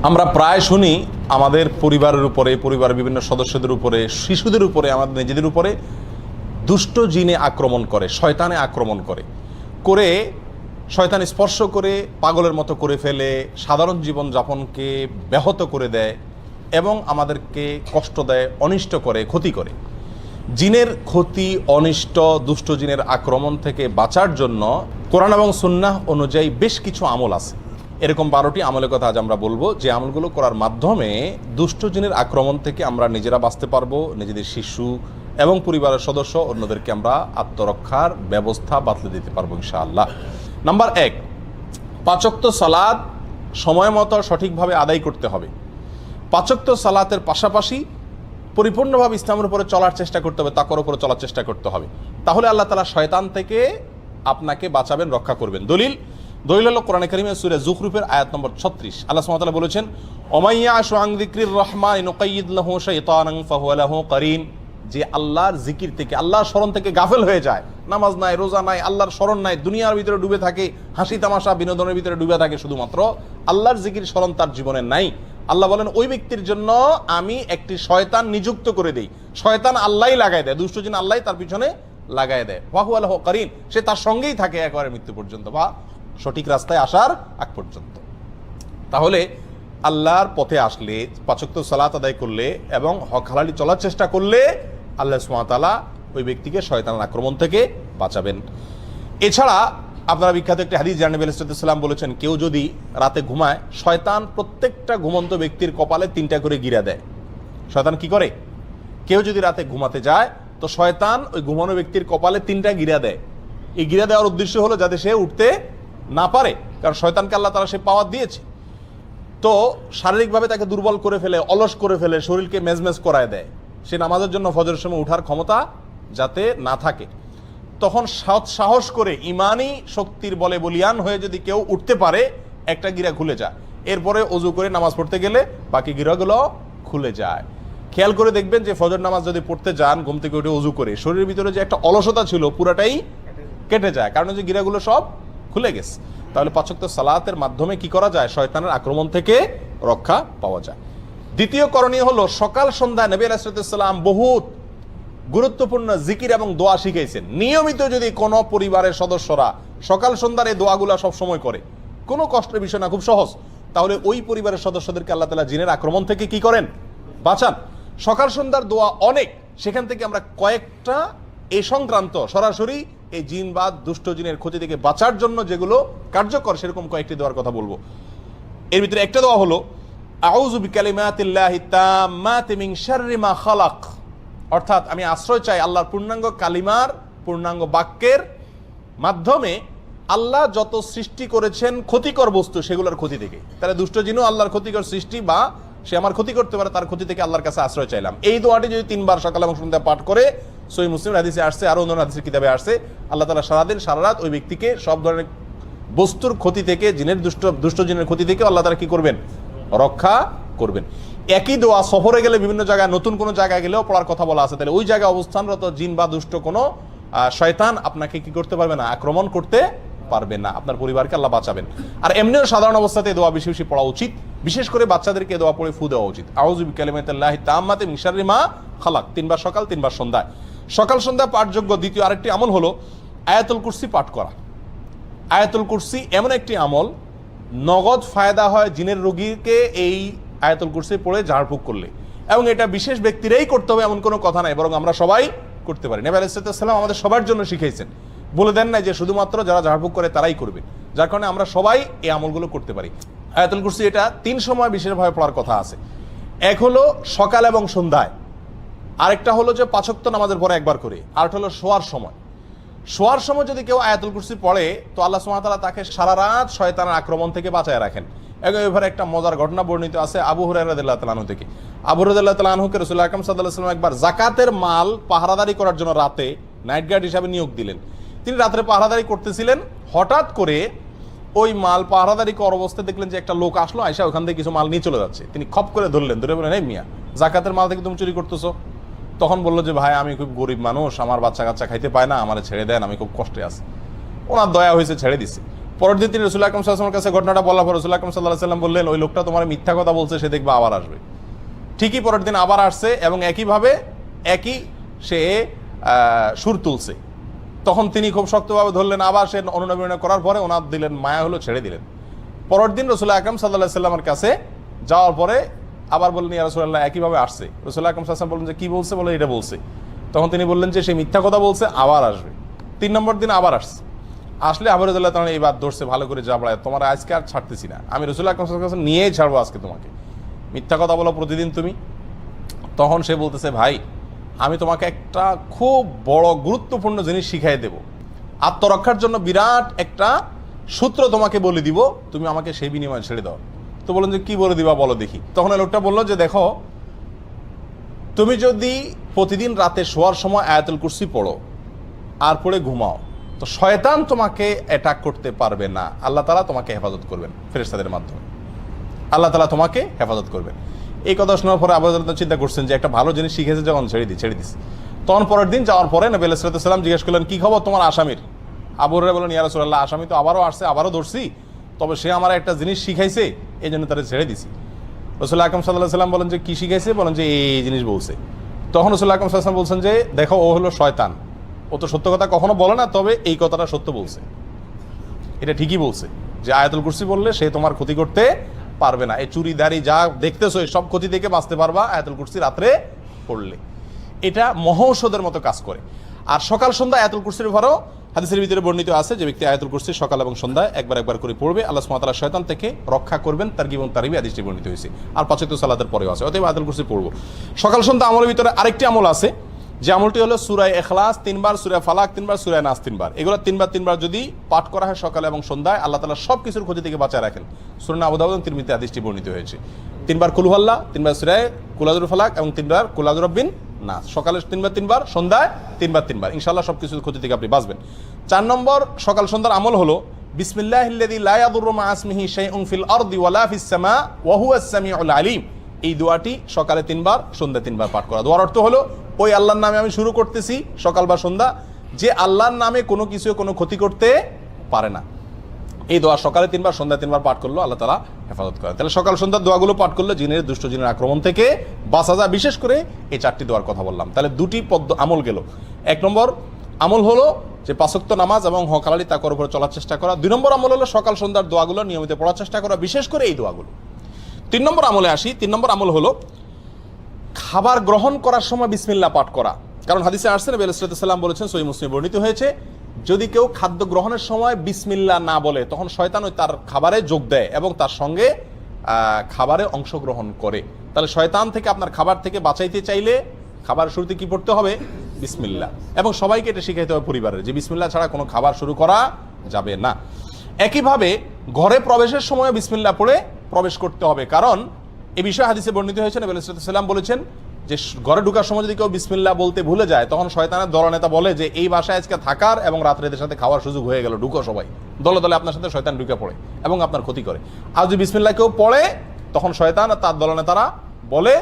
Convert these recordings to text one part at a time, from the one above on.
আমরা প্রায় শুনি আমাদের পরিবারের উপরে, পরিবারের বিভিন্ন সদস্যদের উপরে, শিশুদের উপরে, আমাদের নিজেদের উপরে দুষ্ট জিনে আক্রমণ করে, শয়তানে আক্রমণ করে, শয়তান স্পর্শ করে পাগলের মতো করে ফেলে, সাধারণ জীবনযাপনকে ব্যাহত করে দেয় এবং আমাদেরকে কষ্ট দেয়, অনিষ্ট করে, ক্ষতি করে। জিনের ক্ষতি, অনিষ্ট, দুষ্ট জিনের আক্রমণ থেকে বাঁচার জন্য কোরআন এবং সুন্নাহ অনুযায়ী বেশ কিছু আমল আছে। এরকম 12টি আমলের কথা আজ আমরা বলবো, যে আমলগুলো করার মাধ্যমে দুষ্ট জিনের আক্রমণ থেকে আমরা নিজেরা বাঁচতে পারবো, নিজেদের শিশু এবং পরিবারের সদস্য অন্যদেরকে আমরা আত্মরক্ষার ব্যবস্থা বাতলে দিতে পারবো ইনশাআল্লাহ। নাম্বার 1, 5 ওয়াক্ত সালাত সময় মতো সঠিকভাবে আদায় করতে হবে। 5 ওয়াক্ত সালাতের পাশাপাশি পরিপূর্ণভাবে ইসলামের উপরে চলার চেষ্টা করতে হবে, তাকওয়ার উপরে চলার চেষ্টা করতে হবে। তাহলে আল্লাহ তাআলা শয়তান থেকে আপনাকে বাঁচাবেন, রক্ষা করবেন। দলিল হলো কোরআনে কারিমের সূরা যুখরুফের আয়াত নম্বর 36। আল্লাহ সুবহানাহু ওয়া তাআলা বলেছেন, ওমাইয়া আশু আন যিকরির রহমান নুকাইয়িদ লাহু শাইতানান ফাহুয়া লাহু কারিন। যে আল্লাহর জিকির থেকে, আল্লাহর স্মরণ থেকে গাফেল হয়ে যায়, নামাজ নাই, রোজা নাই, আল্লাহর স্মরণ নাই, দুনিয়ার ভিতরে ডুবে থাকে, হাসি তামাশা বিনোদনের ভিতরে ডুবে থাকে, শুধুমাত্র আল্লাহর জিকির স্মরণ তার জীবনে নাই। আল্লাহ বলেন ওই ব্যক্তির জন্য আমি একটি শয়তান নিযুক্ত করে দেই। শয়তান আল্লাহই লাগাই দেয়, দুষ্ট জিন আল্লাহই তার পিছনে লাগাই দেয়। ফাহুয়া লাহু কারিন, সে তার সঙ্গেই থাকে একেবারে মৃত্যু পর্যন্ত বা সঠিক রাস্তায় আসার আগ পর্যন্ত। তাহলে আল্লাহর পথে আসলে, 5 ওয়াক্ত সালাত আদায় করলে এবং হক হালালি চলার চেষ্টা করলে আল্লাহ সুবহানাহু ওয়া তাআলা ওই ব্যক্তিকে শয়তানের আক্রমণ থেকে বাঁচাবেন। এছাড়া আপনারা বিখ্যাত একটি হাদিস জানেন, নবী আলাইহিস সালাম বলেছেন, কেউ যদি রাতে ঘুমায়, শয়তান প্রত্যেকটা ঘুমন্ত ব্যক্তির কপালে 3টা করে গিরা দেয়। শয়তান কি করে? কেউ যদি রাতে ঘুমাতে যায় তো শয়তান ওই ঘুমানো ব্যক্তির কপালে 3টা গিরা দেয়। এই গিরা দেওয়ার উদ্দেশ্য হলো যাতে সে উঠতে না পারে, কারণ শয়তানকে আল্লাহ তাআলা সে পাওয়ার দিয়েছে। তো শারীরিকভাবে তাকে দুর্বল করে ফেলে, অলস করে ফেলে, শরীরকে মেজমেজ করায় দেয়, সে নামাজের জন্য ফজরের সময় উঠার ক্ষমতা যাতে না থাকে। তখন সাহস করে ইমানি শক্তির বলে বলিয়ান হয়ে যদি কেউ উঠতে পারে, একটা গিরা খুলে যায়, এরপরে অজু করে নামাজ পড়তে গেলে বাকি গিরাগুলো খুলে যায়। খেয়াল করে দেখবেন যে ফজর নামাজ যদি পড়তে যান, ঘুম থেকে উঠে অজু করে, শরীরের ভিতরে যে একটা অলসতা ছিল পুরাটাই কেটে যায়, কারণ যে গিরাগুলো সব খুলে গেছে। তাহলে 5 ওয়াক্ত সালাতের মাধ্যমে কি করা যায়? শয়তানের আক্রমণ থেকে রক্ষা পাওয়া যায়। দ্বিতীয় করণীয় হলো, সকাল সন্ধ্যায় নবী আলাইহিস সালাম বহুত গুরুত্বপূর্ণ জিকির এবং দোয়া শিখাইছেন। নিয়মিত যদি কোনো পরিবারের সদস্যরা সকাল সন্ধ্যার এই দোয়াগুলো সব সময় করে, কোনো কষ্টের বিষয় না, খুব সহজ, তাহলে ওই পরিবারের সদস্যদেরকে আল্লাহ তাআলা জিনের আক্রমণ থেকে কি করেন? বাঁচান। সকাল সন্ধ্যার দোয়া অনেক, সেখান থেকে আমরা কয়েকটা এই সংক্রান্ত সরাসরি এই জিন বা দুষ্ট জিনের ক্ষতি থেকে বাঁচার জন্য যেগুলো কার্যকর, সেরকম কয়েকটি দোয়ার কথা বলবো। এর ভিতরে একটা দোয়া হলো, আউযু বিকালিমাতিল্লাহি তাম্মাতি মিন শাররি মা খালাক। অর্থাৎ আমি আশ্রয় চাই আল্লাহর পূর্ণাঙ্গ কালিমার, পূর্ণাঙ্গ বাক্যের মাধ্যমে আল্লাহ যত সৃষ্টি করেছেন ক্ষতিকর বস্তু, সেগুলোর ক্ষতি থেকে। তাহলে দুষ্ট জিনও আল্লাহর ক্ষতিকর সৃষ্টি, বা সে আমার ক্ষতি করতে পারে, তার ক্ষতি থেকে আল্লাহর কাছে আশ্রয় চাইলাম। এই দোয়াটি যদি 3 বার সকাল এবং সন্ধ্যা পাঠ করে, সহিহ মুসলিম হাদিসে আসছে, আরো অন্য হাদিসের কিতাবে আসছে, আল্লাহ তাআলা সারাদিন সারা রাত ওই ব্যক্তিকে সব ধরনের বস্তুর ক্ষতি থেকে, জিনের দুষ্ট জিনের ক্ষতি থেকে আল্লাহ তাআলা কি করবেন? রক্ষা করবেন। একই দোয়া সফরে গেলে, বিভিন্ন জায়গায়, নতুন কোনো জায়গায় গেলেও পড়ার কথা বলা আছে। তাহলে ওই জায়গায় অবস্থানরত জিন বা দুষ্ট কোনো শয়তান আপনাকে কি করতে পারবে না? আক্রমণ করতে পারবে না। আপনার পরিবারকে আল্লাহ বাঁচাবেন। আর এমনিও সাধারণ অবস্থাতে দোয়া বেশি বেশি পড়া উচিত, বিশেষ করে বাচ্চাদেরকে দোয়া পড়ে ফু দেওয়া উচিত। আউযু বিকালিমাতিল্লাহি তাম্মাতি মিন শাররি মা খালাক, 3 বার সকাল, 3 বার সন্ধ্যায়। সকাল সন্ধ্যা পাঠযোগ্য দ্বিতীয় আরেকটি আমল হলো আয়াতুল কুরসি পাঠ করা। আয়াতুল কুরসি এমন একটি আমল, নগদ ফায়দা হয় জিনের রোগীকে এই আয়াতুল কুরসি পড়ে ঝাড়ফুঁক করলে, এবং এটা বিশেষ ব্যক্তিরাই করতে হবে এমন কোনো কথা নাই, বরং আমরা সবাই করতে পারি। নবী আলাইহিস সালাম আমাদের সবার জন্য শিখাইছেন, বলে দেন নাই যে শুধুমাত্র যারা ঝাড়ফুঁক করে তারাই করবে, যার কারণে আমরা সবাই এই আমলগুলো করতে পারি। আয়াতুল কুরসি এটা 3 সময় বিশেষভাবে পড়ার কথা আছে। এক হলো সকাল এবং সন্ধ্যায়, আরেকটা হলো যে 5 ওয়াক্ত নামাজের পরে একবার করে, আরেকটা হলো শোয়ার সময়। শোয়ার সময় যদি কেউ আয়াতুল কুরসি পড়ে, তো আল্লাহ সুবহানাহু ওয়া তাআলা তাকে সারা রাত শয়তানের আক্রমণ থেকে বাঁচায় রাখেন। এবারে একটা মজার ঘটনা বর্ণিত আছে আবু হুরায়রা রাদিয়াল্লাহু তাআলা আনহু থেকে। আবু হুরায়রা রাদিয়াল্লাহু তাআলা আনহুকে রাসূল আকরাম সাল্লাল্লাহু আলাইহি ওয়াসাল্লাম একবার যাকাতের মাল পাহারাদারি করার জন্য রাতে নাইট গার্ড হিসাবে নিয়োগ দিলেন। তিনি রাতে পাহারাদারি করতেছিলেন, হঠাৎ করে ওই মাল পাহারাদারি করার অবস্থায় দেখলেন যে একটা লোক আসলো, আয়সা ওখান থেকে কিছু মাল নিয়ে চলে যাচ্ছে। তিনি খপ করে ধরলেন, ধরে বললেন, এই মিয়া, যাকাতের মাল থেকে তুমি চুরি করতেছো? তখন বললো যে, ভাই আমি খুব গরিব মানুষ, আমার বাচ্চা কাচ্চা খাইতে পায় না, আমার ছেড়ে দেন, আমি খুব কষ্টে আছি। ওনার দয়া হয়েছে, ছেড়ে দিছে। পরের দিন তিনি রাসূলুল্লাহ আকরাম সাল্লাল্লাহু আলাইহি ওয়াসাল্লামের কাছে ঘটনাটা বলার পর রাসূলুল্লাহ আকরাম সাল্লাল্লাহু আলাইহি ওয়াসাল্লাম বললেন, ওই লোকটা তোমার মিথ্যা কথা বলছে, সে দেখবে আবার আসবে। ঠিকই পরের দিন আবার আসছে এবং একইভাবে একই সে সুর তুলছে। তখন তিনি খুব শক্তভাবে ধরলেন, আবার সে অনুনয় করার পরে ওনার দিলেন মায়া হলো, ছেড়ে দিলেন। পরের দিন রাসূলুল্লাহ আকরাম সাল্লাল্লাহু আলাইহি ওয়াসাল্লামের কাছে যাওয়ার পরে আবার বললেন, ইয়া রাসূলুল্লাহ, একইভাবে আসছে। রাসূলুল্লাহ আকরাম সাল্লাল্লাহু আলাইহি ওয়াসাল্লাম বললেন যে কি বলছে, বলে এটা বলছে। তখন তিনি বললেন যে সে মিথ্যা কথা বলছে, আবার আসবে। 3 নম্বর দিন আবার আসছে। আসলে আবু রাদিয়াল্লাহু তাআলা এইবার ধরছে ভালো করে, জাবড়ায় তোমার আজকে আর ছাড়তেছি না, আমি রাসূলুল্লাহ আকরাম সাল্লাল্লাহু আলাইহি ওয়াসাল্লাম নিয়েই ছাড়বো আজকে তোমাকে, মিথ্যা কথা বলো প্রতিদিন তুমি। তখন সে বলতেছে, ভাই আমি তোমাকে একটা খুব বড় গুরুত্বপূর্ণ জিনিস শিখাই দেব, আত্মরক্ষার জন্য বিরাট একটা সূত্র তোমাকে বলে দিব, তুমি আমাকে সেই বিনিময়ে ছেড়ে দাও। তো বললেন যে কি বলে দিবা বলো দেখি। তখন এই লোকটা বললো যে দেখো, তুমি যদি প্রতিদিন রাতে শোয়ার সময় আয়াতুল কুরসি পড়ো আর পড়ে ঘুমাও, তো শয়তান তোমাকে অ্যাটাক করতে পারবে না, আল্লাহ তাআলা তোমাকে হেফাজত করবেন ফেরেশতাদের মাধ্যমে, আল্লাহ তাআলা তোমাকে হেফাজত করবেন। এই কথা শোনার পরে আবু রাদিয়াল্লাহু চিন্তা করছেন যে একটা ভালো জিনিস শিখেছে যখন ছেড়ে দিস। তখন পরের দিন যাওয়ার পরে নবী আলাইহিস সালাম জিজ্ঞেস করলেন, কি খবর তোমার আসামির? আবু হুরায়রা বললেন, ইয়া রাসূলুল্লাহ, আসামি তো আবারও আসছে, আবারও ধরছি, তবে সে আমার একটা জিনিস শিখাইছে, এই জন্য তারা ছেড়ে দিছি। রাসূলুল্লাহ আকরাম সাল্লাল্লাহু আলাইহি ওয়াসাল্লাম বলেন যে কি শিখাইছে? বলেন যে এই জিনিস বলছে। তখন রাসূলুল্লাহ আকরাম সাল্লাল্লাহু আলাইহি ওয়াসাল্লাম বলছেন যে দেখো, ও হলো শয়তান, ও তো সত্য কথা কখনো বলে না, তবে এই কথাটা সত্য বলছে, এটা ঠিকই বলছে যে আয়াতুল কুরসি বললে সে তোমার ক্ষতি করতে পারবে না, এই চুরি দাড়ি যা দেখতেছো এই সব ক্ষতি থেকে বাঁচতে পারবা আয়াতুল কুরসি রাত্রে পড়লে। এটা মহৌষধের মতো কাজ করে। আর সকাল সন্ধ্যা আয়াতুল কুরসির ভরও হাদিসের ভিতরে বর্ণিত আছে, যে ব্যক্তি আয়াতুল কুরসি সকাল এবং সন্ধ্যায় একবার করে পড়বে, আল্লাহ সুবহানাহু ওয়া তাআলা শয়তান থেকে রক্ষা করবেন। তারগীব এবং তারহিবে হাদিসটি বর্ণিত হয়েছে। আর 5 ওয়াক্ত সালাতের পরেও আছে। অতএব আয়াতুল কুরসি পড়বো। সকাল সন্ধ্যা আমলের ভিতরে আরেকটি আমল আছে, যে আমলটি হলো সূরা ইখলাস 3 বার, সূরা ফালাক 3 বার, সূরা নাস 3 বার। এগুলো 3 বার যদি পাঠ করা হয় সকালে এবং সন্ধ্যায়, আল্লাহ তাআলা সব কিছুর ক্ষতি থেকে বাঁচায় রাখেন। সুনান আবু দাউদ এবং তিরমিজিতে হাদিসটি বর্ণিত হয়েছে। 3 বার কুল হুয়াল্লাহ, 3 বার সূরা কুল আযুর ফালাক এবং 3 বার কুল আযুর রাব্বিন নাস। সকালে 3 বার, সন্ধ্যায় 3 বার। ইনশাআল্লাহ সব কিছুর ক্ষতি থেকে আপনি বাঁচবেন। 4 নম্বর সকাল সন্ধ্যার আমল হলো বিসমিল্লাহিল্লাযী লা ইয়াদুররু মা ইসমিহি শাইউন ফিল আরদি ওয়ালা ফিস সামা ওয়া হুয়াস সামিউল আলিম। এই দোয়াটি সকালে 3 বার, সন্ধ্যায় 3 বার পাঠ করা। দোয়ার অর্থ হলো, ওই আল্লাহর নামে আমি শুরু করতেছি সকাল বা সন্ধ্যা, যে আল্লাহর নামে কোনো কিছু কোনো ক্ষতি করতে পারে না। এই দোয়া সকালে 3 বার, সন্ধ্যায় 3 বার পাঠ করলো, আল্লাহ তাআলা হেফাজত করেন। তাহলে সকাল সন্ধ্যার দোয়াগুলো পাঠ করলে জিনের, দুষ্ট জিনের আক্রমণ থেকে বাঁচা যায়। বিশেষ করে এই 4টি দোয়ার কথা বললাম। তাহলে 2টি আমল গেল। 1 নম্বর আমল হলো যে 5 ওয়াক্ত নামাজ এবং হক হালালি তাকওয়ার উপরে চলার চেষ্টা করা। 2 নম্বর আমল হলো সকাল সন্ধ্যার দোয়াগুলো নিয়মিত পড়ার চেষ্টা করা, বিশেষ করে এই দোয়াগুলো। 3 নম্বর আমলে আসি। 3 নম্বর আমল হলো খাবার গ্রহণ করার সময় বিসমিল্লাহ পাঠ করা। কারণ হাদিসে আসছে, নবী আলাইহিস সালাম বলেছেন, সহিহ মুসলিমে বর্ণিত হয়েছে, যদি কেউ খাদ্য গ্রহণের সময় বিসমিল্লাহ না বলে, তখন শয়তান ওই তার খাবারে যোগ দেয় এবং তার সঙ্গে খাবারে অংশগ্রহণ করে। তাহলে শয়তান থেকে, আপনার খাবার থেকে বাঁচাইতে চাইলে খাবার শুরুতে কি পড়তে হবে? বিসমিল্লাহ। এবং সবাইকে এটা শিখাইতে হবে পরিবারের, যে বিসমিল্লাহ ছাড়া কোনো খাবার শুরু করা যাবে না। একইভাবে ঘরে প্রবেশের সময় বিসমিল্লাহ পড়ে প্রবেশ করতে হবে, কারণ এই বিষয়ে হাদিসে বর্ণিত হয়েছে, নবী আলাইহিস সালাম বলেছেন যে ঘরে ঢোকার সময় যদি কেউ বিসমিল্লাহ বলতে ভুলে যায়, তখন শয়তানের দলনেতা বলে যে এই বাসায় আজকে থাকার এবং রাত্রে এদের সাথে খাওয়ার সুযোগ হয়ে গেল, ঢুকো সবাই। দলে দলে আপনার সাথে শয়তান ঢুকে পড়ে এবং আপনার ক্ষতি করে। আর যদি বিসমিল্লাহ কেউ পড়ে, তখন শয়তান আর তার দলনেতারা বলে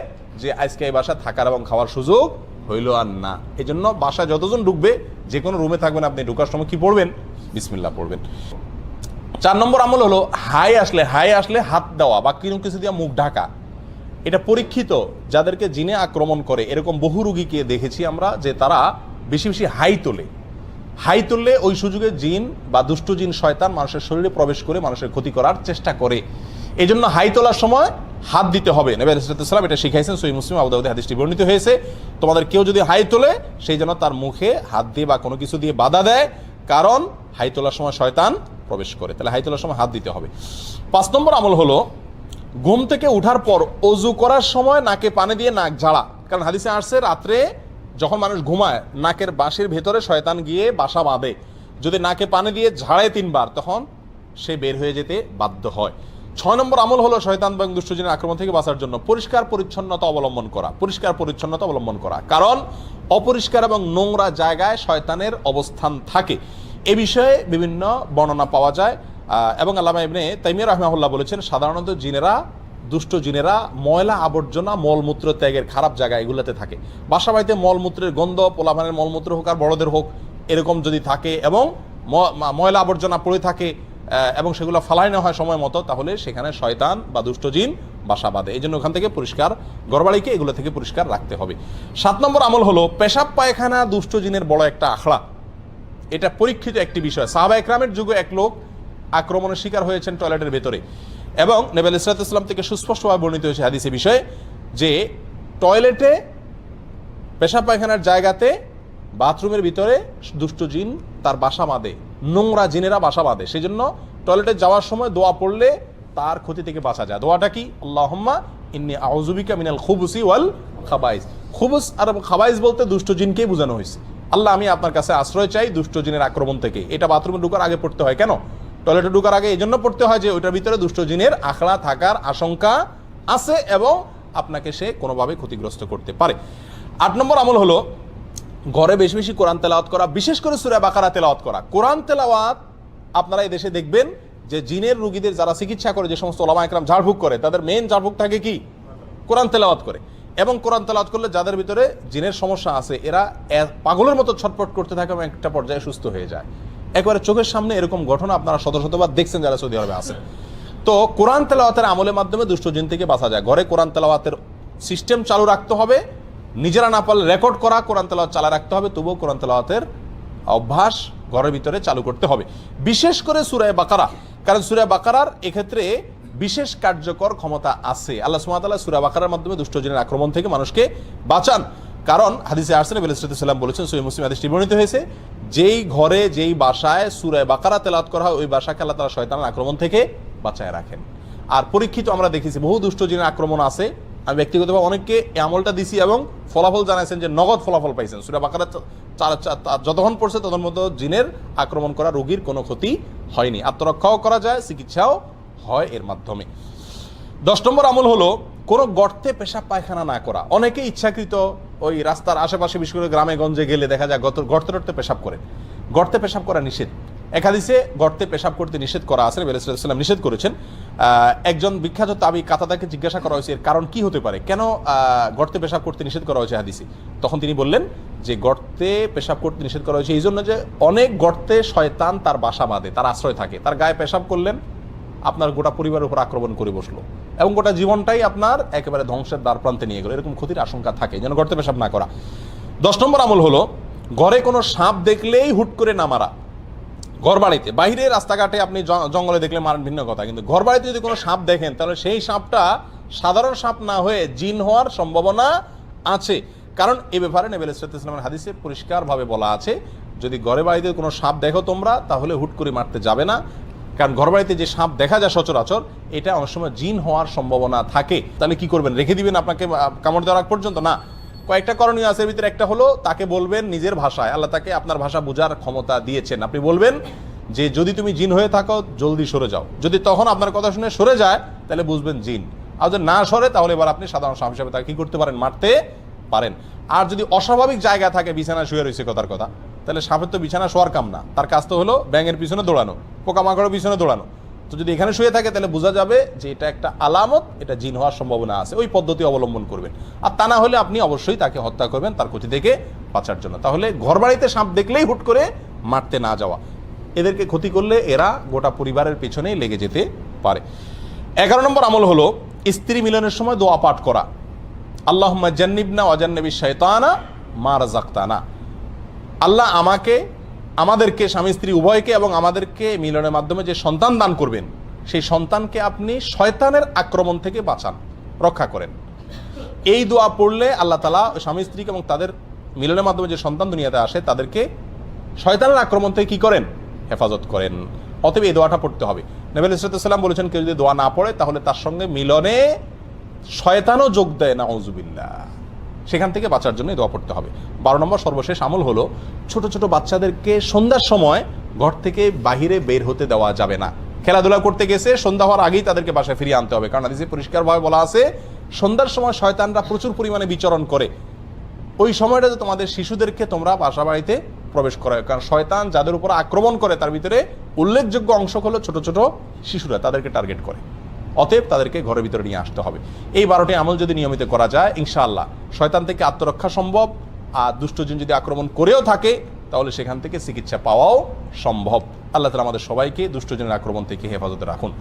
যে আজকে এই বাসায় থাকার এবং খাওয়ার সুযোগ হইল আর না। এই জন্য বাসায় যতজন ঢুকবে, যে কোনো রুমে থাকবেন, আপনি ঢুকার সময় কি পড়বেন? বিসমিল্লাহ পড়বেন। 4 নম্বর আমল হলো হাই আসলে হাত দেওয়া বা কিছু দিয়ে মুখ ঢাকা। এটা পরীক্ষিত, যাদেরকে জিনে আক্রমণ করে এরকম বহু রোগীকে দেখেছি আমরা, যে তারা বেশি বেশি হাই তোলে ওই সুযোগে জিন বা দুষ্ট জিন, শয়তান মানুষের শরীরে প্রবেশ করে মানুষের ক্ষতি করার চেষ্টা করে। এই জন্য হাই তোলার সময় হাত দিতে হবে। নবী আলাইহিস সালাম এটা শিখাইছেন, সহিহ মুসলিম, আবু দাউদে হাদিসটি বর্ণিত হয়েছে। তোমাদের কেউ যদি হাই তোলে, সেই জন্য তার মুখে হাত দিয়ে বা কোনো কিছু দিয়ে বাধা দেয়, কারণ হাই তোলার সময় শয়তান প্রবেশ করে। তাহলে হাই তোলার সময় হাত দিতে হবে। 5 নম্বর আমল হলো ঘুম থেকে উঠার পর অজু করার সময় নাকে পানি দিয়ে নাক ঝাড়া। কারণ হাদিসে আসছে, রাত্রে যখন মানুষ ঘুমায়, নাকের বাঁশির ভেতরে শয়তান গিয়ে বাসা বাঁধে। যদি নাকে পানি দিয়ে ঝাড়ে 3 বার, তখন সে বের হয়ে যেতে বাধ্য হয়। 6 নম্বর আমল হলো শয়তান এবং দুষ্টজিনের আক্রমণ থেকে বাঁচার জন্য পরিষ্কার পরিচ্ছন্নতা অবলম্বন করা। কারণ অপরিষ্কার এবং নোংরা জায়গায় শয়তানের অবস্থান থাকে। এ বিষয়ে বিভিন্ন বর্ণনা পাওয়া যায় এবং আল্লামা ইবনে তাইমিয়া রাহিমাহুল্লাহ বলেছেন, সাধারণত দুষ্ট জিনেরা ময়লা আবর্জনা, মলমূত্র ত্যাগের খারাপ জায়গা এগুলোতে থাকে। বাসা বাড়িতে মলমূত্রের গন্ধ, পোলাপানের মলমূত্র হোক আর বড়দের হোক, এরকম যদি থাকে এবং ময়লা আবর্জনা পড়ে থাকে, এবং সেগুলো ফালাই না হয় সময় মতো, তাহলে সেখানে শয়তান বা দুষ্ট জিন বাসা বাঁধে। এই জন্য ওখান থেকে পরিষ্কার, ঘরবাড়িকে এগুলো থেকে পরিষ্কার রাখতে হবে। 7 নম্বর আমল হলো পেশাব পায়খানা দুষ্ট জিনের বড় একটা আখড়া। এটা পরীক্ষিত একটি বিষয়। সাহাবা একরামের যুগে এক লোক আক্রমণের শিকার হয়েছেন টয়লেটের ভেতরে, এবং নবী আলাইহিস সালাম থেকে সুস্পষ্টভাবে বর্ণিত হয়েছে হাদিসে বিষয়ে যে টয়লেটে, পেশাব পায়খানার জায়গাতে, বাথরুমের ভিতরে দুষ্ট জিন তার বাসা বাঁধে, নোংরা জিনেরা বাসা বাঁধে। সেই জন্য টয়লেটে যাওয়ার সময় দোয়া পড়লে তার ক্ষতি থেকে বাঁচা যায়। দোয়াটা কি? আল্লাহুম্মা ইন্নী আউযু বিকা মিনাল খুবুসি ওয়াল খাবাইস। খুবুস আর খাবাইস বলতে দুষ্ট জিনকেই বোঝানো হয়েছে। আল্লাহ, আমি আপনার কাছে আশ্রয় চাই দুষ্ট জিনের আক্রমণ থেকে। এটা বাথরুমে ঢোকার আগে পড়তে হয়। কেন? টয়লেটে ঢোকার আগে এই জন্য পড়তে হয় যে ওইটার ভিতরে দুষ্ট জিনের আখড়া থাকার আশঙ্কা আছে এবং আপনাকে সে কোনোভাবে ক্ষতিগ্রস্ত করতে পারে। 8 নম্বর আমল হলো ঘরে বেশি বেশি কোরআন তেলাওয়াত করা, বিশেষ করে সূরা বাকারা তেলাওয়াত করা। কোরআন তেলাওয়াত আপনারা এই দেশে দেখবেন যে জিনের রোগীদের যারা চিকিৎসা করে, যে সমস্ত ওলামা একরাম ঝাড়ফুঁক করে, তাদের মেইন ঝাড়ফুঁক থাকে কি? কোরআন তেলাওয়াত করে। এবং কোরআন তেলাওয়াত করলে যাদের ভিতরে জিনের সমস্যা আছে এরা পাগলের মতো ছটফট করতে থাকে এবং একটা পর্যায়ে সুস্থ হয়ে যায়। একবারে চোখের সামনে এরকম ঘটনা আপনারা শত শতবার দেখছেন যারা সৌদি আরবে আছেন। তো কোরআন তেলাওয়াতের আমলের মাধ্যমে দুষ্ট জিন থেকে বাঁচা যায়। ঘরে কোরআন তেলাওয়াতের সিস্টেম চালু রাখতে হবে, নিজেরা না পারলে রেকর্ড করা কোরআন তেলাওয়াত চালা রাখতে হবে, তবুও কোরআন তেলাওয়াতের অভ্যাস ঘরের ভিতরে চালু করতে হবে, বিশেষ করে সূরা বাকারা। কারণ সূরা বাকারার এক্ষেত্রে বিশেষ কার্যকর ক্ষমতা আছে। আল্লাহ সুবহানাহু ওয়া তাআলা সূরা বাকারার মাধ্যমে দুষ্ট জিনের আক্রমণ থেকে মানুষকে বাঁচান। কারণ হাদিসে আসছে, নবী আলাইহিস সাল্লাম বলেছেন, সহিহ মুসলিম হাদিসটি বর্ণিত হয়েছে, যেই ঘরে যেই বাসায় সূরা বাকারা তেলাওয়াত করা হয় ওই বাসাকে আল্লাহ তাআলা শয়তানের আক্রমণ থেকে বাঁচায় রাখেন। আর পরীক্ষিত আমরা দেখেছি বহু দুষ্ট জিনের আক্রমণ আছে। আমি ব্যক্তিগতভাবে অনেককে এই আমলটা দিছি এবং ফলাফল জানাইছেন যে নগদ ফলাফল পাইছেন। সূরা বাকারা যতক্ষণ পড়ছে তখন মতো জিনের আক্রমণ করা রোগীর কোনো ক্ষতি হয়নি, আত্মরক্ষাও করা যায়, চিকিৎসাও হয় এর মাধ্যমে। 10 নম্বর আমল হলো কোনো গর্তে পেশাব পায়খানা না করা। অনেকে ইচ্ছাকৃত ওই রাস্তার আশেপাশে, বিশেষ করে গ্রামে গঞ্জে গেলে দেখা যায় গর্তে টর্তে পেশাব করে। গর্তে পেশাব করা নিষেধ। এক হাদিসে গর্তে পেশাব করতে নিষেধ করা আছে, নবী আলাইহিস সাল্লাম নিষেধ করেছেন। একজন বিখ্যাত তাবী কাতাদাকে জিজ্ঞাসা করা হয়েছে এর কারণ কি হতে পারে, কেন গর্তে পেশাব করতে নিষেধ করা হয়েছে হাদিসে। তখন তিনি বললেন যে গর্তে পেশাব করতে নিষেধ করা হয়েছে এই জন্য যে অনেক গর্তে শয়তান তার বাসা বাঁধে, তার আশ্রয় থাকে। তার গায়ে পেশাব করলেন, আপনার গোটা পরিবারের উপর আক্রমণ করে বসলো এবং গোটা জীবনটাই আপনার একেবারে ধ্বংসের দ্বার প্রান্তে নিয়ে গেল। এরকম ক্ষতির আশঙ্কা থাকে, যেন গর্তে পেশাব না করা। 10 নম্বর আমল হলো ঘরে কোনো সাপ দেখলেই হুট করে না মারা। ঘর বাড়িতে, বাইরে রাস্তাঘাটে আপনি জঙ্গলে দেখলে মারেন ভিন্ন কথা, কিন্তু ঘর বাড়িতে যদি কোনো সাপ দেখেন তাহলে সেই সাপটা সাধারণ সাপ না হয়ে জিন হওয়ার সম্ভাবনা আছে। কারণ এই ব্যাপারে নবী আলাইহিস সাল্লামের হাদিসে পরিষ্কারভাবে বলা আছে, যদি ঘরে বাড়িতে কোনো সাপ দেখো তোমরা, তাহলে হুট করে মারতে যাবে না। কারণ ঘর বাড়িতে যে সাপ দেখা যায় সচরাচর, এটা অনেক সময় জিন হওয়ার সম্ভাবনা থাকে। তাহলে কি করবেন? রেখে দিবেন আপনাকে কামড় দেওয়ার আগ পর্যন্ত? না, কয়েকটা করণীয় আছে। এর ভিতরে একটা হলো তাকে বলবেন নিজের ভাষায়, আল্লাহ তাকে আপনার ভাষা বোঝার ক্ষমতা দিয়েছেন, আপনি বলবেন যে যদি তুমি জিন হয়ে থাকো জলদি সরে যাও। যদি তখন আপনার কথা শুনে সরে যায় তাহলে বুঝবেন জিন, আর যদি না সরে তাহলে এবার আপনি সাধারণ সাপ হিসাবে তাকে কি করতে পারেন? মারতে পারেন। আর যদি অস্বাভাবিক জায়গা থাকে, বিছানা শুয়ে রয়েছে কথার কথা, তাহলে সাপের তো বিছানা শোয়ার কাম না, তার কাজ তো হলো ব্যাঙের পিছনে দৌড়ানো, পোকামাকড়ের পিছনে দৌড়ানো। তো যদি এখানে শুয়ে থাকে তাহলে বোঝা যাবে যে এটা একটা আলামত, এটা জিন হওয়ার সম্ভাবনা আছে। ওই পদ্ধতি অবলম্বন করবেন। আর তা না হলে আপনি অবশ্যই তাকে হত্যা করবেন তার ক্ষতি থেকে বাঁচার জন্য। তাহলে ঘর বাড়িতে সাপ দেখলেই হুট করে মারতে না যাওয়া। এদেরকে ক্ষতি করলে এরা গোটা পরিবারের পেছনেই লেগে যেতে পারে। 11 নম্বর আমল হলো স্ত্রী মিলনের সময় দোয়া পাঠ করা। আল্লাহুম্মা জান্নিবনা ওয়া জান্নিবিশ শাইতানা মা রাযাকতানা। আল্লাহ আমাকে, আমাদেরকে, স্বামী স্ত্রী উভয়কে এবং আমাদেরকে মিলনের মাধ্যমে যে সন্তান দান করবেন, সেই সন্তানকে আপনি শয়তানের আক্রমণ থেকে বাঁচান, রক্ষা করেন। এই দোয়া পড়লে আল্লাহ তাআলা স্বামী স্ত্রীকে এবং তাদের মিলনের মাধ্যমে যে সন্তান দুনিয়াতে আসে তাদেরকে শয়তানের আক্রমণ থেকে কি করেন? হেফাজত করেন। অতএব এই দোয়াটা পড়তে হবে। নবী আলাইহিস সাল্লাম বলেছেন, কেউ যদি দোয়া না পড়ে তাহলে তার সঙ্গে মিলনে শয়তানও যোগ দেয়, নাউযুবিল্লাহ। সেখান থেকে বাঁচার জন্য দোয়া পড়তে হবে। 12 নম্বর সর্বশেষ আমল হলো ছোট ছোট বাচ্চাদেরকে সন্ধ্যার সময় ঘর থেকে বাহিরে বের হতে দেওয়া যাবে না। খেলাধুলা করতে গেছে, সন্ধ্যা হওয়ার আগেই তাদেরকে বাসায় ফিরিয়ে আনতে হবে। কারণ হাদিসে পরিষ্কারভাবে বলা আছে, সন্ধ্যার সময় শয়তানরা প্রচুর পরিমাণে বিচরণ করে। ওই সময়টাতে তোমাদের শিশুদেরকে তোমরা বাসা বাড়িতে প্রবেশ করায়। কারণ শয়তান যাদের উপর আক্রমণ করে তার ভিতরে উল্লেখযোগ্য অংশ হলো ছোট ছোট শিশুরা, তাদেরকে টার্গেট করে। অতএব তাদেরকে ঘরের ভিতরে নিয়ে আসতে হবে। এই 12টি আমল যদি নিয়মিত করা যায়, ইনশাআল্লাহ শয়তান থেকে আত্মরক্ষা সম্ভব। আর দুষ্টজিন যদি আক্রমণ করেও থাকে তাহলে সেখান থেকে চিকিৎসা পাওয়াও সম্ভব। আল্লাহ তাআলা আমাদের সবাইকে দুষ্টজনের আক্রমণ থেকে হেফাজতে রাখুন।